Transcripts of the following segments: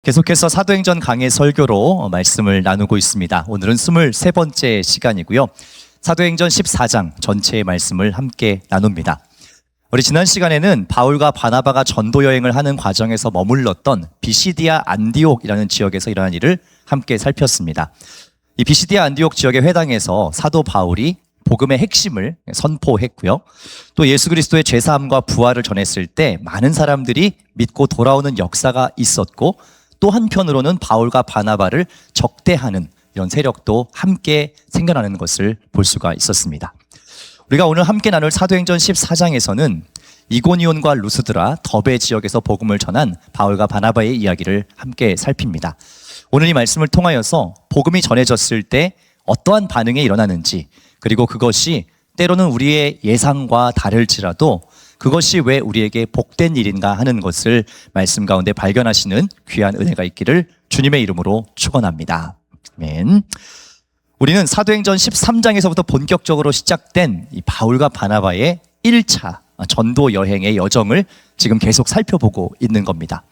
계속해서 사도행전 강해 설교로 말씀을 나누고 있습니다. 오늘은 23번째 시간이고요. 사도행전 14장 전체의 말씀을 함께 나눕니다. 우리 지난 시간에는 바울과 바나바가 전도 여행을 하는 과정에서 머물렀던 비시디아 안디옥이라는 지역에서 일어난 일을 함께 살폈습니다. 이 비시디아 안디옥 지역의 회당에서 사도 바울이 복음의 핵심을 선포했고요. 또 예수 그리스도의 죄사함과 부활을 전했을 때 많은 사람들이 믿고 돌아오는 역사가 있었고, 또 한편으로는 바울과 바나바를 적대하는 이런 세력도 함께 생겨나는 것을 볼 수가 있었습니다. 우리가 오늘 함께 나눌 사도행전 14장에서는 이고니온과 루스드라, 더베 지역에서 복음을 전한 바울과 바나바의 이야기를 함께 살핍니다. 오늘 이 말씀을 통하여서 복음이 전해졌을 때 어떠한 반응이 일어나는지, 그리고 그것이 때로는 우리의 예상과 다를지라도 그것이 왜 우리에게 복된 일인가 하는 것을 말씀 가운데 발견하시는 귀한 은혜가 있기를 주님의 이름으로 축원합니다. 아멘. 우리는 사도행전 13장에서부터 본격적으로 시작된 이 바울과 바나바의 1차 전도 여행의 여정을 지금 계속 살펴보고 있는 겁니다.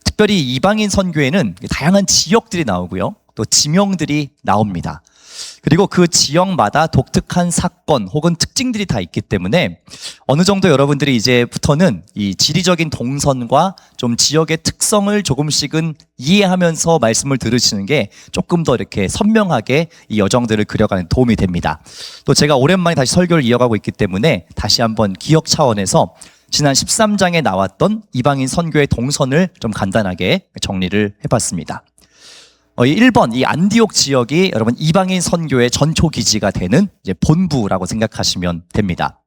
특별히 이방인 선교에는 다양한 지역들이 나오고요, 또 지명들이 나옵니다. 그리고 그 지역마다 독특한 사건 혹은 특징들이 다 있기 때문에 어느 정도 여러분들이 이제부터는 이 지리적인 동선과 좀 지역의 특성을 조금씩은 이해하면서 말씀을 들으시는 게 조금 더 이렇게 선명하게 이 여정들을 그려가는 도움이 됩니다. 또 제가 오랜만에 다시 설교를 이어가고 있기 때문에 다시 한번 기억 차원에서 지난 13장에 나왔던 이방인 선교의 동선을 좀 간단하게 정리를 해봤습니다. 1번, 이 안디옥 지역이 여러분 이방인 선교의 전초 기지가 되는 이제 본부라고 생각하시면 됩니다.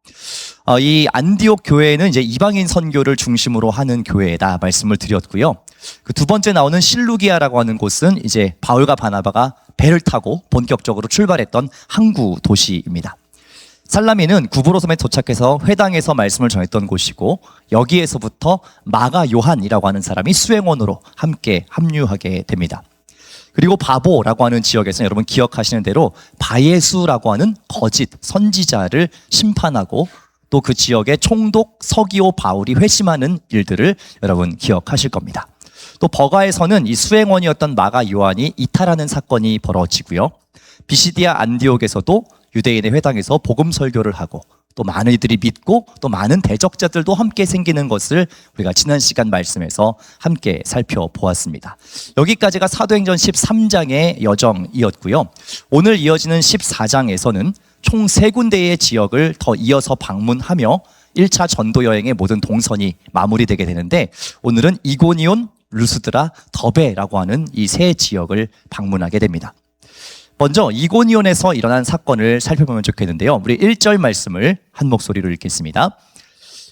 이 안디옥 교회는 이제 이방인 선교를 중심으로 하는 교회다 말씀을 드렸고요. 그 두 번째 나오는 실루기아라고 하는 곳은 이제 바울과 바나바가 배를 타고 본격적으로 출발했던 항구 도시입니다. 살라미는 구브로섬에 도착해서 회당에서 말씀을 전했던 곳이고, 여기에서부터 마가 요한이라고 하는 사람이 수행원으로 함께 합류하게 됩니다. 그리고 바보라고 하는 지역에서는 여러분 기억하시는 대로 바예수라고 하는 거짓 선지자를 심판하고, 또 그 지역의 총독 서기오 바울이 회심하는 일들을 여러분 기억하실 겁니다. 또 버가에서는 이 수행원이었던 마가 요한이 이탈하는 사건이 벌어지고요. 비시디아 안디옥에서도 유대인의 회당에서 복음 설교를 하고, 또 많은 이들이 믿고 또 많은 대적자들도 함께 생기는 것을 우리가 지난 시간 말씀에서 함께 살펴보았습니다. 여기까지가 사도행전 13장의 여정이었고요. 오늘 이어지는 14장에서는 총 3군데의 지역을 더 이어서 방문하며 1차 전도 여행의 모든 동선이 마무리되게 되는데, 오늘은 이고니온, 루스드라, 더베라고 하는 이 3 지역을 방문하게 됩니다. 먼저 이고니온에서 일어난 사건을 살펴보면 좋겠는데요. 우리 1절 말씀을 한 목소리로 읽겠습니다.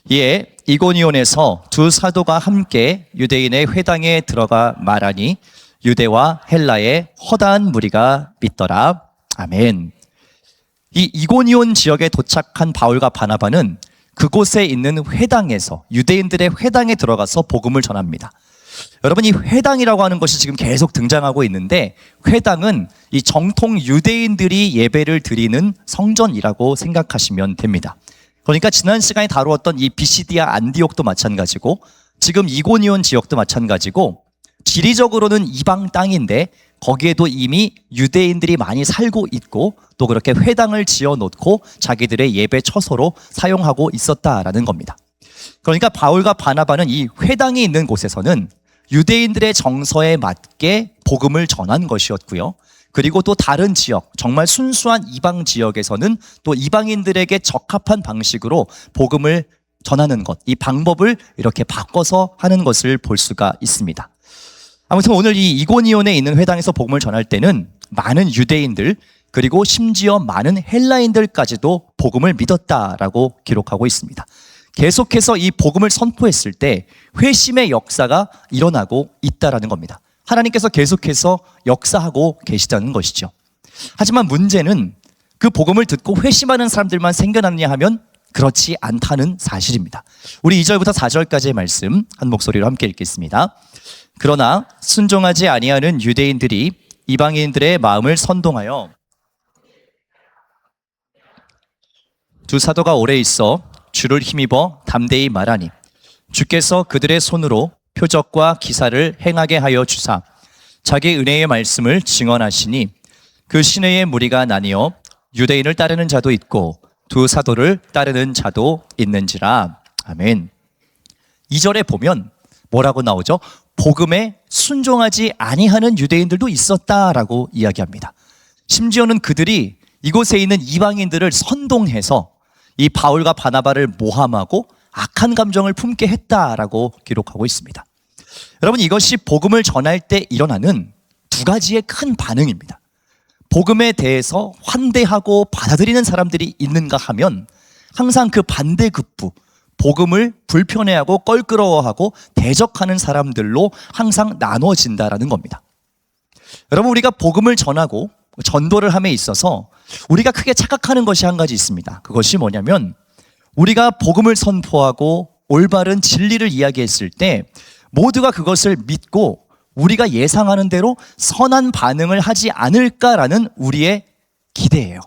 이에 이고니온에서 두 사도가 함께 유대인의 회당에 들어가 말하니 유대와 헬라의 허다한 무리가 믿더라. 아멘. 이 이고니온 지역에 도착한 바울과 바나바는 그곳에 있는 회당에서, 유대인들의 회당에 들어가서 복음을 전합니다. 여러분, 이 회당이라고 하는 것이 지금 계속 등장하고 있는데, 회당은 이 정통 유대인들이 예배를 드리는 성전이라고 생각하시면 됩니다. 그러니까 지난 시간에 다루었던 이 비시디아 안디옥도 마찬가지고, 지금 이고니온 지역도 마찬가지고, 지리적으로는 이방 땅인데 거기에도 이미 유대인들이 많이 살고 있고, 또 그렇게 회당을 지어놓고 자기들의 예배 처소로 사용하고 있었다라는 겁니다. 그러니까 바울과 바나바는 이 회당이 있는 곳에서는 유대인들의 정서에 맞게 복음을 전한 것이었고요. 그리고 또 다른 지역, 정말 순수한 이방 지역에서는 또 이방인들에게 적합한 방식으로 복음을 전하는 것, 이 방법을 이렇게 바꿔서 하는 것을 볼 수가 있습니다. 아무튼 오늘 이 이고니온에 있는 회당에서 복음을 전할 때는 많은 유대인들, 그리고 심지어 많은 헬라인들까지도 복음을 믿었다라고 기록하고 있습니다. 계속해서 이 복음을 선포했을 때 회심의 역사가 일어나고 있다라는 겁니다. 하나님께서 계속해서 역사하고 계시다는 것이죠. 하지만 문제는 그 복음을 듣고 회심하는 사람들만 생겨났냐 하면 그렇지 않다는 사실입니다. 우리 2절부터 4절까지의 말씀 한 목소리로 함께 읽겠습니다. 그러나 순종하지 아니하는 유대인들이 이방인들의 마음을 선동하여 두 사도가 오래 있어 주를 힘입어 담대히 말하니 주께서 그들의 손으로 표적과 기사를 행하게 하여 주사 자기 은혜의 말씀을 증언하시니 그 시내의 무리가 나뉘어 유대인을 따르는 자도 있고 두 사도를 따르는 자도 있는지라. 아멘. 2절에 보면 뭐라고 나오죠? 복음에 순종하지 아니하는 유대인들도 있었다라고 이야기합니다. 심지어는 그들이 이곳에 있는 이방인들을 선동해서 이 바울과 바나바를 모함하고 악한 감정을 품게 했다라고 기록하고 있습니다. 여러분, 이것이 복음을 전할 때 일어나는 두 가지의 큰 반응입니다. 복음에 대해서 환대하고 받아들이는 사람들이 있는가 하면 항상 그 반대급부, 복음을 불편해하고 껄끄러워하고 대적하는 사람들로 항상 나눠진다라는 겁니다. 여러분, 우리가 복음을 전하고 전도를 함에 있어서 우리가 크게 착각하는 것이 한 가지 있습니다. 그것이 뭐냐면 우리가 복음을 선포하고 올바른 진리를 이야기했을 때 모두가 그것을 믿고 우리가 예상하는 대로 선한 반응을 하지 않을까라는 우리의 기대예요.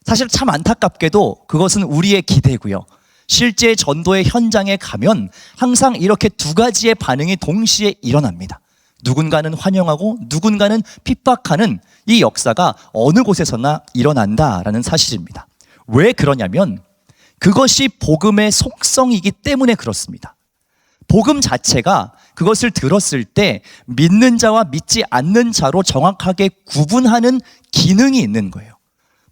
사실 참 안타깝게도 그것은 우리의 기대고요. 실제 전도의 현장에 가면 항상 이렇게 두 가지의 반응이 동시에 일어납니다. 누군가는 환영하고 누군가는 핍박하는 이 역사가 어느 곳에서나 일어난다라는 사실입니다. 왜 그러냐면 그것이 복음의 속성이기 때문에 그렇습니다. 복음 자체가 그것을 들었을 때 믿는 자와 믿지 않는 자로 정확하게 구분하는 기능이 있는 거예요.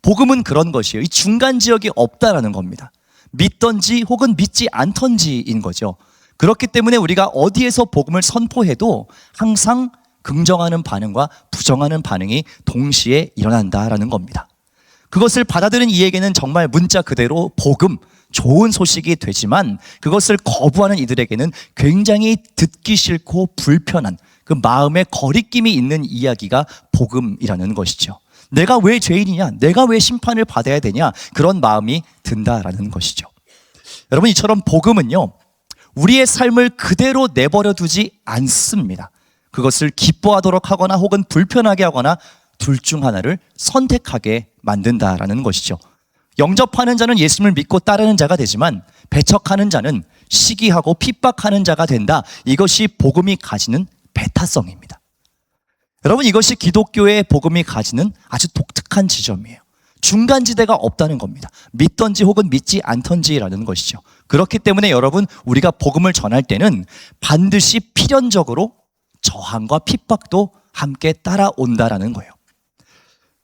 복음은 그런 것이에요. 이 중간 지역이 없다라는 겁니다. 믿던지 혹은 믿지 않던지인 거죠. 그렇기 때문에 우리가 어디에서 복음을 선포해도 항상 긍정하는 반응과 부정하는 반응이 동시에 일어난다라는 겁니다. 그것을 받아들인 이에게는 정말 문자 그대로 복음, 좋은 소식이 되지만 그것을 거부하는 이들에게는 굉장히 듣기 싫고 불편한 그 마음의 거리낌이 있는 이야기가 복음이라는 것이죠. 내가 왜 죄인이냐? 내가 왜 심판을 받아야 되냐? 그런 마음이 든다라는 것이죠. 여러분, 이처럼 복음은요, 우리의 삶을 그대로 내버려 두지 않습니다. 그것을 기뻐하도록 하거나 혹은 불편하게 하거나 둘 중 하나를 선택하게 만든다라는 것이죠. 영접하는 자는 예수님을 믿고 따르는 자가 되지만 배척하는 자는 시기하고 핍박하는 자가 된다. 이것이 복음이 가지는 배타성입니다. 여러분, 이것이 기독교의 복음이 가지는 아주 독특한 지점이에요. 중간지대가 없다는 겁니다. 믿던지 혹은 믿지 않던지라는 것이죠. 그렇기 때문에 여러분, 우리가 복음을 전할 때는 반드시 필연적으로 저항과 핍박도 함께 따라온다라는 거예요.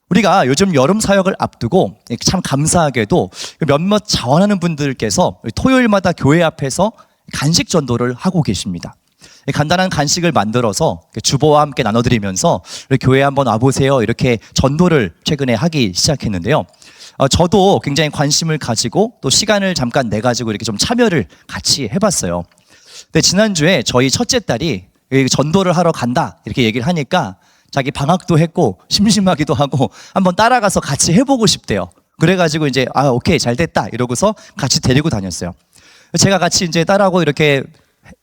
우리가 요즘 여름 사역을 앞두고 참 감사하게도 몇몇 자원하는 분들께서 토요일마다 교회 앞에서 간식 전도를 하고 계십니다. 간단한 간식을 만들어서 주보와 함께 나눠드리면서 교회에 한번 와보세요, 이렇게 전도를 최근에 하기 시작했는데요. 저도 굉장히 관심을 가지고 또 시간을 잠깐 내가지고 이렇게 좀 참여를 같이 해봤어요. 근데 지난주에 저희 첫째 딸이 전도를 하러 간다 이렇게 얘기를 하니까 자기 방학도 했고 심심하기도 하고 한번 따라가서 같이 해보고 싶대요. 그래가지고 이제 오케이, 잘 됐다 이러고서 같이 데리고 다녔어요. 제가 같이 이제 딸하고 이렇게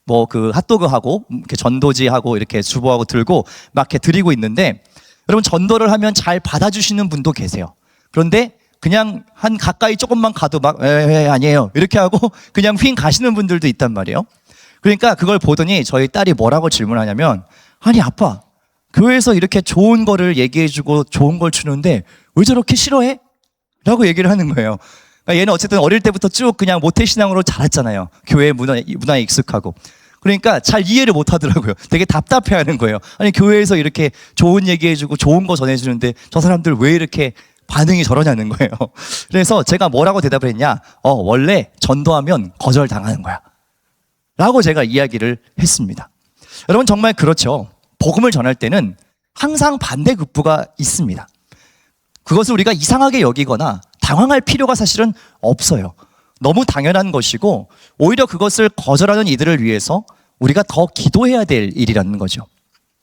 뭐 그 핫도그하고 이렇게 전도지하고 이렇게 주보하고 들고 막 이렇게 드리고 있는데, 여러분, 전도를 하면 잘 받아주시는 분도 계세요. 그런데 그냥 한 가까이 조금만 가도 막 아니에요 이렇게 하고 그냥 휙 가시는 분들도 있단 말이에요. 그러니까 그걸 보더니 저희 딸이 뭐라고 질문하냐면, 아니 아빠, 교회에서 이렇게 좋은 거를 얘기해주고 좋은 걸 주는데 왜 저렇게 싫어해? 라고 얘기를 하는 거예요. 그러니까 얘는 어쨌든 어릴 때부터 쭉 그냥 모태신앙으로 자랐잖아요. 교회 문화에 익숙하고. 그러니까 잘 이해를 못 하더라고요. 되게 답답해 하는 거예요. 아니, 교회에서 이렇게 좋은 얘기해주고 좋은 거 전해주는데 저 사람들 왜 이렇게 반응이 저러냐는 거예요. 그래서 제가 뭐라고 대답을 했냐? 원래 전도하면 거절당하는 거야 라고 제가 이야기를 했습니다. 여러분, 정말 그렇죠. 복음을 전할 때는 항상 반대급부가 있습니다. 그것을 우리가 이상하게 여기거나 당황할 필요가 사실은 없어요. 너무 당연한 것이고 오히려 그것을 거절하는 이들을 위해서 우리가 더 기도해야 될 일이라는 거죠.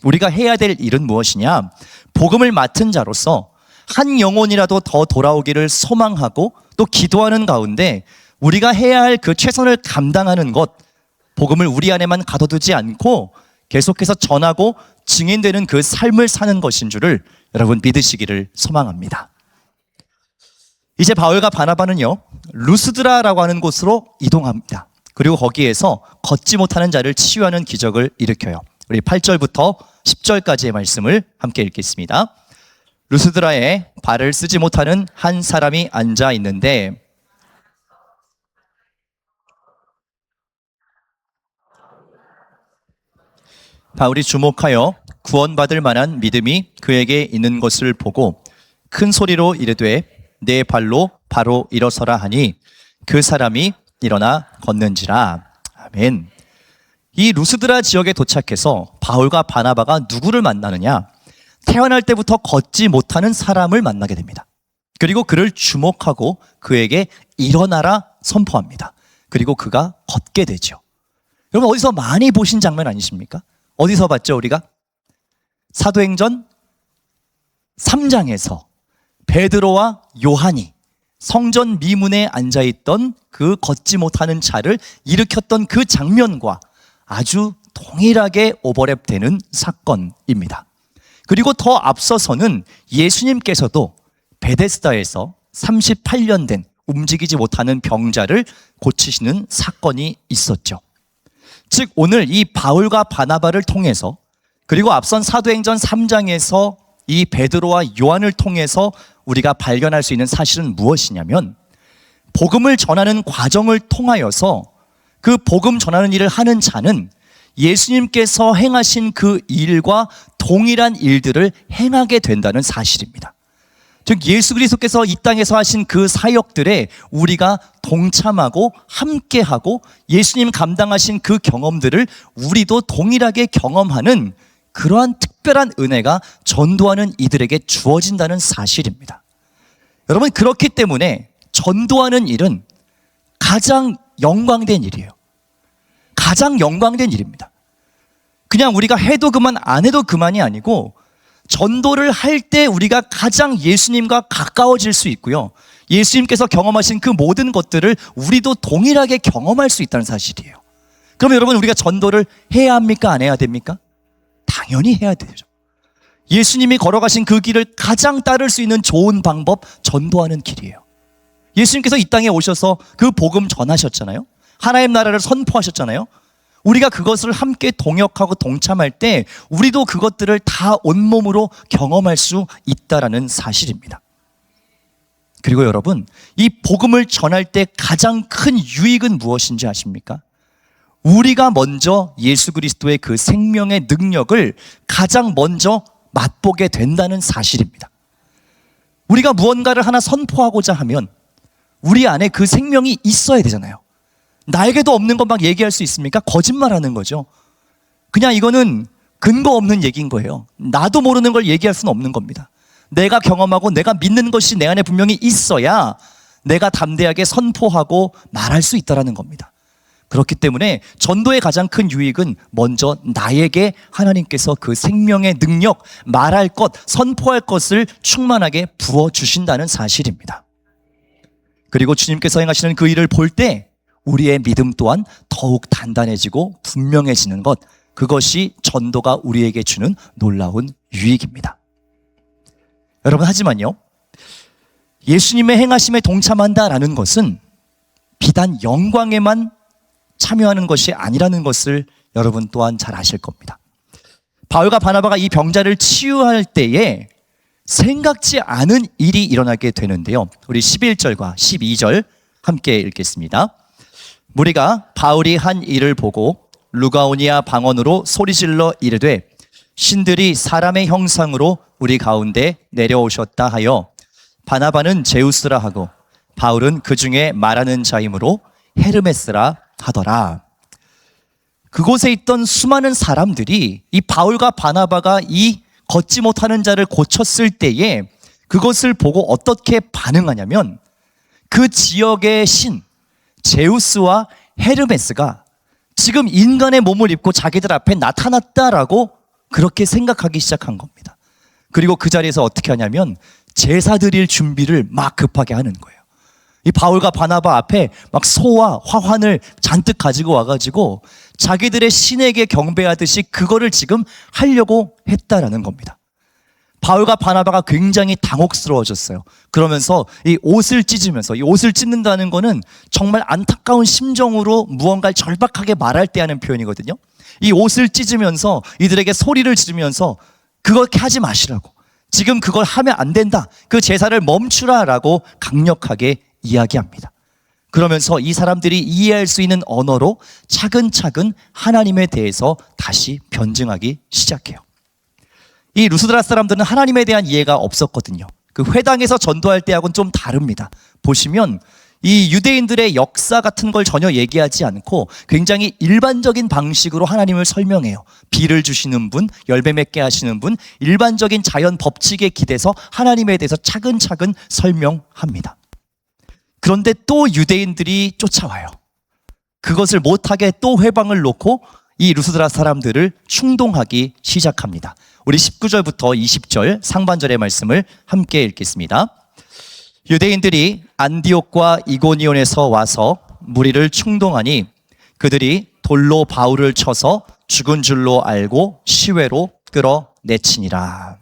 우리가 해야 될 일은 무엇이냐? 복음을 맡은 자로서 한 영혼이라도 더 돌아오기를 소망하고 또 기도하는 가운데 우리가 해야 할 그 최선을 감당하는 것, 복음을 우리 안에만 가둬두지 않고 계속해서 전하고 증인되는 그 삶을 사는 것인 줄을 여러분 믿으시기를 소망합니다. 이제 바울과 바나바는요, 루스드라라고 하는 곳으로 이동합니다. 그리고 거기에서 걷지 못하는 자를 치유하는 기적을 일으켜요. 우리 8절부터 10절까지의 말씀을 함께 읽겠습니다. 루스드라에 발을 쓰지 못하는 한 사람이 앉아 있는데 바울이 주목하여 구원받을 만한 믿음이 그에게 있는 것을 보고 큰 소리로 이르되 내 발로 바로 일어서라 하니 그 사람이 일어나 걷는지라. 아멘. 이 루스드라 지역에 도착해서 바울과 바나바가 누구를 만나느냐? 태어날 때부터 걷지 못하는 사람을 만나게 됩니다. 그리고 그를 주목하고 그에게 일어나라 선포합니다. 그리고 그가 걷게 되죠. 여러분 어디서 많이 보신 장면 아니십니까? 어디서 봤죠 우리가? 사도행전 3장에서 베드로와 요한이 성전 미문에 앉아있던 그 걷지 못하는 자를 일으켰던 그 장면과 아주 동일하게 오버랩되는 사건입니다. 그리고 더 앞서서는 예수님께서도 베데스다에서 38년 된 움직이지 못하는 병자를 고치시는 사건이 있었죠. 즉 오늘 이 바울과 바나바를 통해서 그리고 앞선 사도행전 3장에서 이 베드로와 요한을 통해서 우리가 발견할 수 있는 사실은 무엇이냐면 복음을 전하는 과정을 통하여서 그 복음 전하는 일을 하는 자는 예수님께서 행하신 그 일과 동일한 일들을 행하게 된다는 사실입니다. 즉 예수 그리스도께서 이 땅에서 하신 그 사역들에 우리가 동참하고 함께하고 예수님 감당하신 그 경험들을 우리도 동일하게 경험하는 그러한 특별한 은혜가 전도하는 이들에게 주어진다는 사실입니다. 여러분 그렇기 때문에 전도하는 일은 가장 영광된 일이에요. 가장 영광된 일입니다. 그냥 우리가 해도 그만 안 해도 그만이 아니고 전도를 할 때 우리가 가장 예수님과 가까워질 수 있고요. 예수님께서 경험하신 그 모든 것들을 우리도 동일하게 경험할 수 있다는 사실이에요. 그럼 여러분 우리가 전도를 해야 합니까? 안 해야 됩니까? 당연히 해야 되죠. 예수님이 걸어가신 그 길을 가장 따를 수 있는 좋은 방법, 전도하는 길이에요. 예수님께서 이 땅에 오셔서 그 복음 전하셨잖아요. 하나님 나라를 선포하셨잖아요. 우리가 그것을 함께 동역하고 동참할 때 우리도 그것들을 다 온몸으로 경험할 수 있다라는 사실입니다. 그리고 여러분, 이 복음을 전할 때 가장 큰 유익은 무엇인지 아십니까? 우리가 먼저 예수 그리스도의 그 생명의 능력을 가장 먼저 맛보게 된다는 사실입니다. 우리가 무언가를 하나 선포하고자 하면 우리 안에 그 생명이 있어야 되잖아요. 나에게도 없는 것 막 얘기할 수 있습니까? 거짓말하는 거죠. 그냥 이거는 근거 없는 얘기인 거예요. 나도 모르는 걸 얘기할 수는 없는 겁니다. 내가 경험하고 내가 믿는 것이 내 안에 분명히 있어야 내가 담대하게 선포하고 말할 수 있다는 겁니다. 그렇기 때문에 전도의 가장 큰 유익은 먼저 나에게 하나님께서 그 생명의 능력, 말할 것, 선포할 것을 충만하게 부어주신다는 사실입니다. 그리고 주님께서 행하시는 그 일을 볼 때 우리의 믿음 또한 더욱 단단해지고 분명해지는 것, 그것이 전도가 우리에게 주는 놀라운 유익입니다. 여러분, 하지만요, 예수님의 행하심에 동참한다라는 것은 비단 영광에만 참여하는 것이 아니라는 것을 여러분 또한 잘 아실 겁니다. 바울과 바나바가 이 병자를 치유할 때에 생각지 않은 일이 일어나게 되는데요. 우리 11절과 12절 함께 읽겠습니다. 무리가 바울이 한 일을 보고 루가오니아 방언으로 소리질러 이르되 신들이 사람의 형상으로 우리 가운데 내려오셨다 하여 바나바는 제우스라 하고 바울은 그 중에 말하는 자이므로 헤르메스라 하더라. 그곳에 있던 수많은 사람들이 이 바울과 바나바가 이 걷지 못하는 자를 고쳤을 때에 그것을 보고 어떻게 반응하냐면 그 지역의 신 제우스와 헤르메스가 지금 인간의 몸을 입고 자기들 앞에 나타났다라고 그렇게 생각하기 시작한 겁니다. 그리고 그 자리에서 어떻게 하냐면 제사 드릴 준비를 막 급하게 하는 거예요. 이 바울과 바나바 앞에 막 소와 화환을 잔뜩 가지고 와가지고 자기들의 신에게 경배하듯이 그거를 지금 하려고 했다라는 겁니다. 바울과 바나바가 굉장히 당혹스러워졌어요. 그러면서 이 옷을 찢으면서, 이 옷을 찢는다는 거는 정말 안타까운 심정으로 무언가를 절박하게 말할 때 하는 표현이거든요. 이 옷을 찢으면서 이들에게 소리를 지르면서 그렇게 하지 마시라고, 지금 그걸 하면 안 된다, 그 제사를 멈추라라고 강력하게 이야기합니다. 그러면서 이 사람들이 이해할 수 있는 언어로 차근차근 하나님에 대해서 다시 변증하기 시작해요. 이 루스드라 사람들은 하나님에 대한 이해가 없었거든요. 그 회당에서 전도할 때하고는 좀 다릅니다. 보시면 이 유대인들의 역사 같은 걸 전혀 얘기하지 않고 굉장히 일반적인 방식으로 하나님을 설명해요. 비를 주시는 분, 열매 맺게 하시는 분, 일반적인 자연 법칙에 기대서 하나님에 대해서 차근차근 설명합니다. 그런데 또 유대인들이 쫓아와요. 그것을 못하게 또 회방을 놓고 이 루스드라 사람들을 충동하기 시작합니다. 우리 19절부터 20절 상반절의 말씀을 함께 읽겠습니다. 유대인들이 안디옥과 이고니온에서 와서 무리를 충동하니 그들이 돌로 바울을 쳐서 죽은 줄로 알고 시외로 끌어내치니라.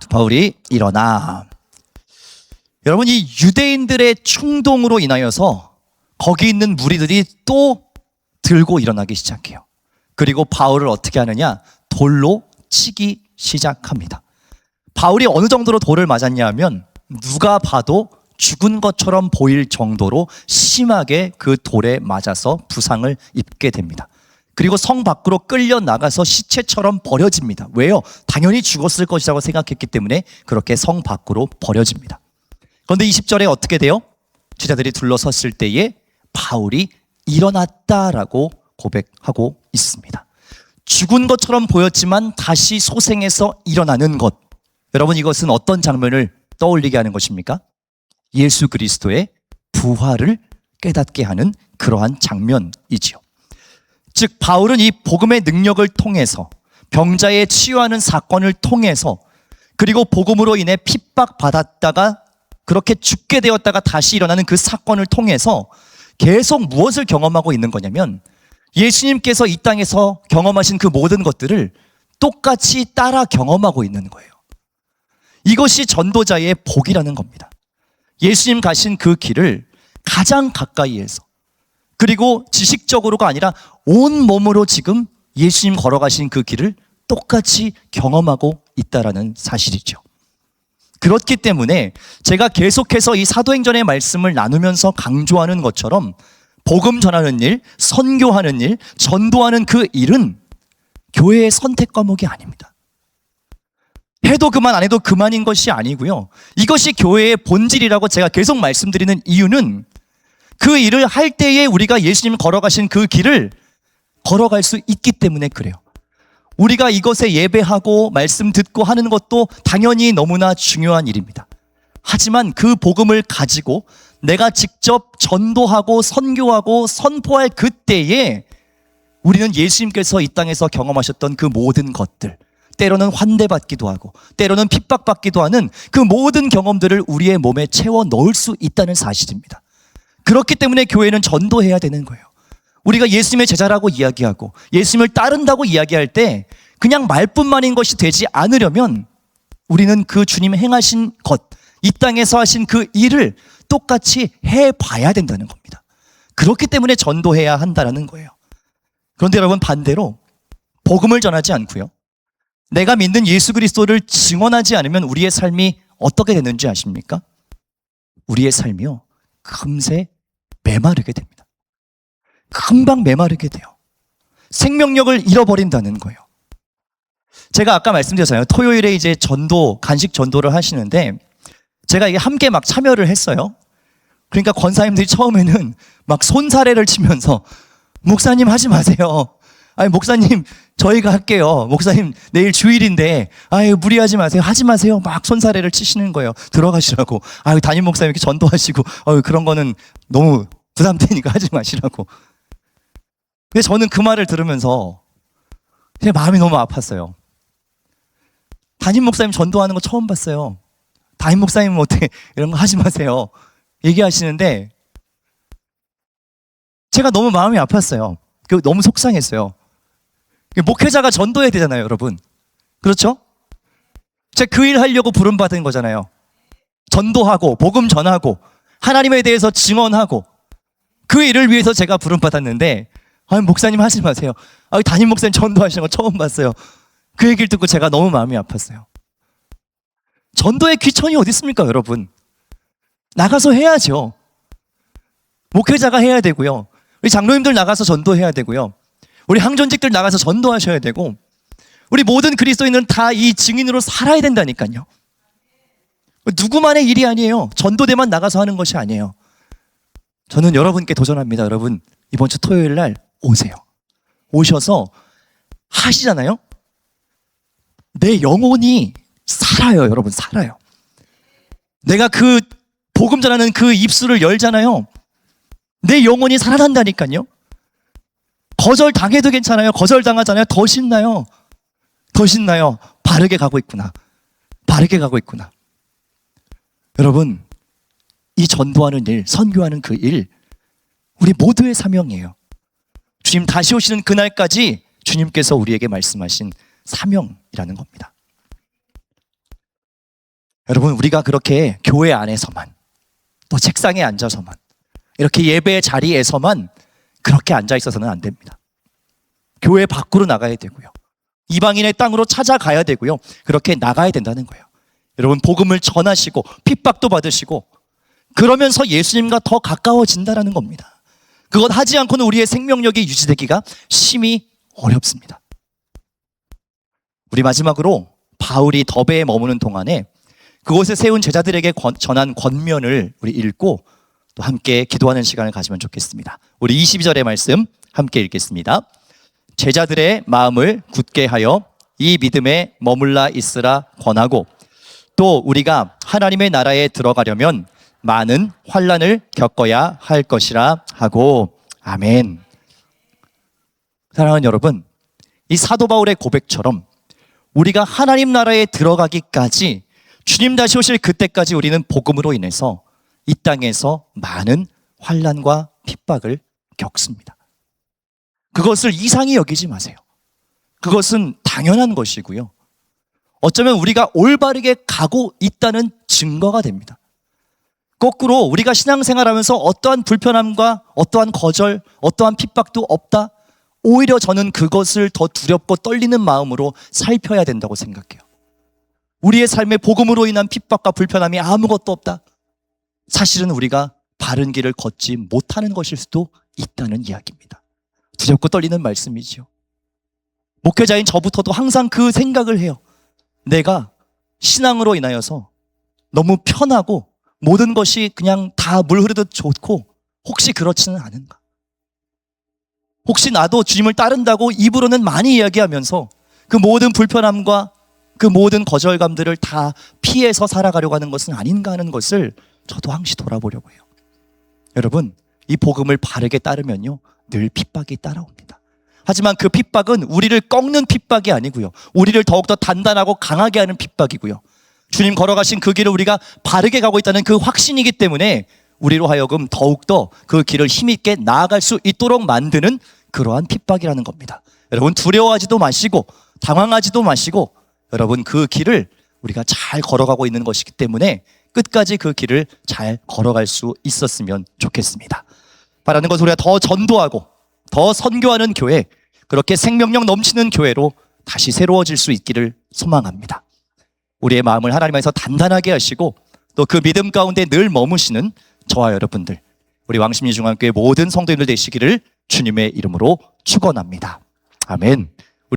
바울이 일어나. 여러분, 이 유대인들의 충동으로 인하여서 거기 있는 무리들이 또 들고 일어나기 시작해요. 그리고 바울을 어떻게 하느냐? 돌로 치기 시작합니다. 바울이 어느 정도로 돌을 맞았냐 하면 누가 봐도 죽은 것처럼 보일 정도로 심하게 그 돌에 맞아서 부상을 입게 됩니다. 그리고 성 밖으로 끌려 나가서 시체처럼 버려집니다. 왜요? 당연히 죽었을 것이라고 생각했기 때문에 그렇게 성 밖으로 버려집니다. 그런데 20절에 어떻게 돼요? 제자들이 둘러섰을 때에 바울이 일어났다라고 고백하고 있습니다. 죽은 것처럼 보였지만 다시 소생해서 일어나는 것. 여러분, 이것은 어떤 장면을 떠올리게 하는 것입니까? 예수 그리스도의 부활을 깨닫게 하는 그러한 장면이지요. 즉 바울은 이 복음의 능력을 통해서, 병자의 치유하는 사건을 통해서, 그리고 복음으로 인해 핍박받았다가 그렇게 죽게 되었다가 다시 일어나는 그 사건을 통해서 계속 무엇을 경험하고 있는 거냐면, 예수님께서 이 땅에서 경험하신 그 모든 것들을 똑같이 따라 경험하고 있는 거예요. 이것이 전도자의 복이라는 겁니다. 예수님 가신 그 길을 가장 가까이에서, 그리고 지식적으로가 아니라 온 몸으로 지금 예수님 걸어가신 그 길을 똑같이 경험하고 있다는 사실이죠. 그렇기 때문에 제가 계속해서 이 사도행전의 말씀을 나누면서 강조하는 것처럼 복음 전하는 일, 선교하는 일, 전도하는 그 일은 교회의 선택 과목이 아닙니다. 해도 그만 안 해도 그만인 것이 아니고요. 이것이 교회의 본질이라고 제가 계속 말씀드리는 이유는 그 일을 할 때에 우리가 예수님 걸어가신 그 길을 걸어갈 수 있기 때문에 그래요. 우리가 이것에 예배하고 말씀 듣고 하는 것도 당연히 너무나 중요한 일입니다. 하지만 그 복음을 가지고 내가 직접 전도하고 선교하고 선포할 그때에 우리는 예수님께서 이 땅에서 경험하셨던 그 모든 것들, 때로는 환대받기도 하고 때로는 핍박받기도 하는 그 모든 경험들을 우리의 몸에 채워 넣을 수 있다는 사실입니다. 그렇기 때문에 교회는 전도해야 되는 거예요. 우리가 예수님의 제자라고 이야기하고 예수님을 따른다고 이야기할 때 그냥 말뿐만인 것이 되지 않으려면 우리는 그 주님 행하신 것, 이 땅에서 하신 그 일을 똑같이 해봐야 된다는 겁니다. 그렇기 때문에 전도해야 한다는 거예요. 그런데 여러분, 반대로 복음을 전하지 않고요, 내가 믿는 예수 그리스도를 증언하지 않으면 우리의 삶이 어떻게 되는지 아십니까? 우리의 삶이요, 금세 메마르게 됩니다. 금방 메마르게 돼요. 생명력을 잃어버린다는 거예요. 제가 아까 말씀드렸잖아요. 토요일에 이제 전도, 간식 전도를 하시는데 제가 이게 함께 막 참여를 했어요. 그러니까 권사님들이 처음에는 막 손사래를 치면서 목사님 하지 마세요. 아니 목사님 저희가 할게요. 목사님 내일 주일인데 아유 무리하지 마세요. 하지 마세요. 막 손사래를 치시는 거예요. 들어가시라고. 아유 담임 목사님 이렇게 전도하시고 그런 거는 너무 부담되니까 하지 마시라고. 근데 저는 그 말을 들으면서 제 마음이 너무 아팠어요. 담임 목사님 전도하는 거 처음 봤어요. 담임 목사님은 어떻게 이런 거 하지 마세요 얘기하시는데 제가 너무 마음이 아팠어요. 너무 속상했어요. 목회자가 전도해야 되잖아요, 여러분. 그렇죠? 제가 그 일 하려고 부름받은 거잖아요. 전도하고 복음 전하고 하나님에 대해서 증언하고 그 일을 위해서 제가 부름받았는데, 목사님 하지 마세요. 담임 목사님 전도하시는 거 처음 봤어요. 그 얘기를 듣고 제가 너무 마음이 아팠어요. 전도의 귀천이 어디 있습니까, 여러분? 나가서 해야죠. 목회자가 해야 되고요. 우리 장로님들 나가서 전도해야 되고요. 우리 항전직들 나가서 전도하셔야 되고, 우리 모든 그리스도인들은 다 이 증인으로 살아야 된다니까요. 누구만의 일이 아니에요. 전도대만 나가서 하는 것이 아니에요. 저는 여러분께 도전합니다. 여러분, 이번 주 토요일 날 오세요. 오셔서 하시잖아요. 내 영혼이 살아요. 여러분, 살아요. 내가 그 복음 전하는 그 입술을 열잖아요. 내 영혼이 살아난다니까요. 거절당해도 괜찮아요. 거절당하잖아요. 더 신나요. 더 신나요. 바르게 가고 있구나. 바르게 가고 있구나. 여러분, 이 전도하는 일, 선교하는 그 일, 우리 모두의 사명이에요. 주님 다시 오시는 그날까지 주님께서 우리에게 말씀하신 사명이라는 겁니다. 여러분, 우리가 그렇게 교회 안에서만, 또 책상에 앉아서만, 이렇게 예배의 자리에서만 그렇게 앉아 있어서는 안 됩니다. 교회 밖으로 나가야 되고요. 이방인의 땅으로 찾아가야 되고요. 그렇게 나가야 된다는 거예요. 여러분, 복음을 전하시고 핍박도 받으시고 그러면서 예수님과 더 가까워진다는 겁니다. 그것 하지 않고는 우리의 생명력이 유지되기가 심히 어렵습니다. 우리 마지막으로 바울이 더베에 머무는 동안에 그곳에 세운 제자들에게 전한 권면을 우리 읽고 또 함께 기도하는 시간을 가지면 좋겠습니다. 우리 22절의 말씀 함께 읽겠습니다. 제자들의 마음을 굳게 하여 이 믿음에 머물라 있으라 권하고, 또 우리가 하나님의 나라에 들어가려면 많은 환난을 겪어야 할 것이라 하고. 아멘. 사랑하는 여러분, 이 사도 바울의 고백처럼 우리가 하나님 나라에 들어가기까지, 주님 다시 오실 그때까지 우리는 복음으로 인해서 이 땅에서 많은 환난과 핍박을 겪습니다. 그것을 이상히 여기지 마세요. 그것은 당연한 것이고요. 어쩌면 우리가 올바르게 가고 있다는 증거가 됩니다. 거꾸로 우리가 신앙생활하면서 어떠한 불편함과 어떠한 거절, 어떠한 핍박도 없다? 오히려 저는 그것을 더 두렵고 떨리는 마음으로 살펴야 된다고 생각해요. 우리의 삶에 복음으로 인한 핍박과 불편함이 아무것도 없다? 사실은 우리가 바른 길을 걷지 못하는 것일 수도 있다는 이야기입니다. 두렵고 떨리는 말씀이지요. 목회자인 저부터도 항상 그 생각을 해요. 내가 신앙으로 인하여서 너무 편하고 모든 것이 그냥 다 물 흐르듯 좋고 혹시 그렇지는 않은가? 혹시 나도 주님을 따른다고 입으로는 많이 이야기하면서 그 모든 불편함과 그 모든 거절감들을 다 피해서 살아가려고 하는 것은 아닌가 하는 것을 저도 항시 돌아보려고 해요. 여러분, 이 복음을 바르게 따르면요, 늘 핍박이 따라옵니다. 하지만 그 핍박은 우리를 꺾는 핍박이 아니고요, 우리를 더욱더 단단하고 강하게 하는 핍박이고요, 주님 걸어가신 그 길을 우리가 바르게 가고 있다는 그 확신이기 때문에 우리로 하여금 더욱더 그 길을 힘있게 나아갈 수 있도록 만드는 그러한 핍박이라는 겁니다. 여러분, 두려워하지도 마시고 당황하지도 마시고, 여러분, 그 길을 우리가 잘 걸어가고 있는 것이기 때문에 끝까지 그 길을 잘 걸어갈 수 있었으면 좋겠습니다. 바라는 것은 우리가 더 전도하고 더 선교하는 교회, 그렇게 생명력 넘치는 교회로 다시 새로워질 수 있기를 소망합니다. 우리의 마음을 하나님 안에서 단단하게 하시고 또 그 믿음 가운데 늘 머무시는 저와 여러분들, 우리 왕십리 중앙교회 모든 성도님들 되시기를 주님의 이름으로 축원합니다. 아멘.